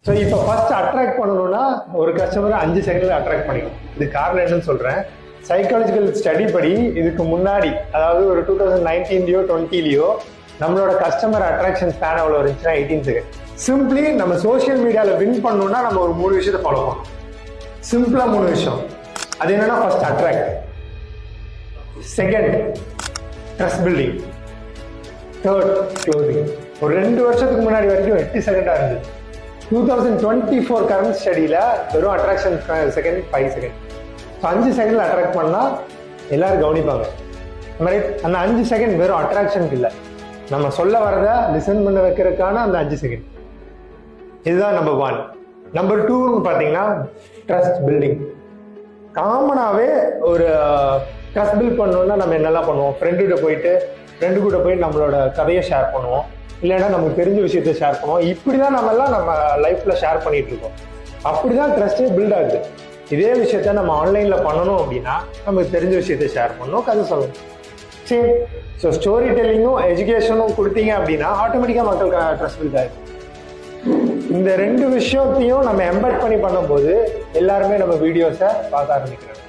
So இப்போ first attract பண்ணணும்னா ஒரு கஸ்டமரை 5 செகண்ட்ல அட்ராக்ட் பண்ணிக்கணும். இது காரணம் என்னன்னு சொல்றேன். சைக்காலஜிக்கல் ஸ்டடி படி இதுக்கு முன்னாடி, அதாவது ஒரு 2019லயோ 20லயோ நம்மளோட கஸ்டமர் அட்ராக்ஷன் ஸ்பேன் எவ்வளோ இருந்துச்சுன்னா 18 செகண்ட். சிம்பிளி நம்ம சோஷியல் மீடியாவில் வின் பண்ணணும்னா நம்ம ஒரு 3 விஷயத்தை ஃபாலோ பண்ணணும். சிம்பிளா 3 விஷயம். அது என்னன்னா, first attract, second trust building, third closing. ஒரு 2 வருஷத்துக்கு முன்னாடி வரைக்கும் 8 செகண்டா இருந்தது. 2024 கரண்ட் ஸ்டடியில வெறும் அட்ராக்ஷன் செகண்ட் 5 செகண்ட். 5 செகண்ட்ல அட்ராக்ட் பண்ணா எல்லாரும் கவனிப்பாங்க. அந்த 5 செகண்ட் வெறும் அட்ராக்ஷனுக்கு இல்லை, நம்ம சொல்ல வரத லிசன் பண்ண வைக்கிறதுக்கான அந்த 5 செகண்ட். இதுதான் நம்பர் 1. நம்பர் 2 பார்த்தீங்கன்னா ட்ரஸ்ட் பில்டிங். காமனாகவே ஒரு ட்ரஸ்ட் பில்ட் பண்ணணும்னா நம்ம என்னெல்லாம் பண்ணுவோம்? ஃப்ரெண்டு கூட போயிட்டு நம்மளோட கதையை ஷேர் பண்ணுவோம், இல்லைன்னா நமக்கு தெரிஞ்ச விஷயத்த ஷேர் பண்ணுவோம். இப்படிதான் நம்ம லைஃப்ல ஷேர் பண்ணிட்டு இருக்கோம். அப்படிதான் ட்ரஸ்டே பில்ட் ஆகுது. இதே விஷயத்த நம்ம ஆன்லைன்ல பண்ணணும் அப்படின்னா நமக்கு தெரிஞ்ச விஷயத்த ஷேர் பண்ணணும், கதை சொல்லணும். சரி, ஸோ ஸ்டோரி டெல்லிங்கும் எஜுகேஷனும் கொடுத்தீங்க அப்படின்னா ஆட்டோமேட்டிக்காக மக்களுக்கு ட்ரஸ்ட் பில்ட் ஆகும். இந்த 2 விஷயத்தையும் நம்ம எம்பெட் பண்ணி பண்ணும்போது எல்லாருமே நம்ம வீடியோஸை பார்க்க ஆரம்பிக்கிறாங்க.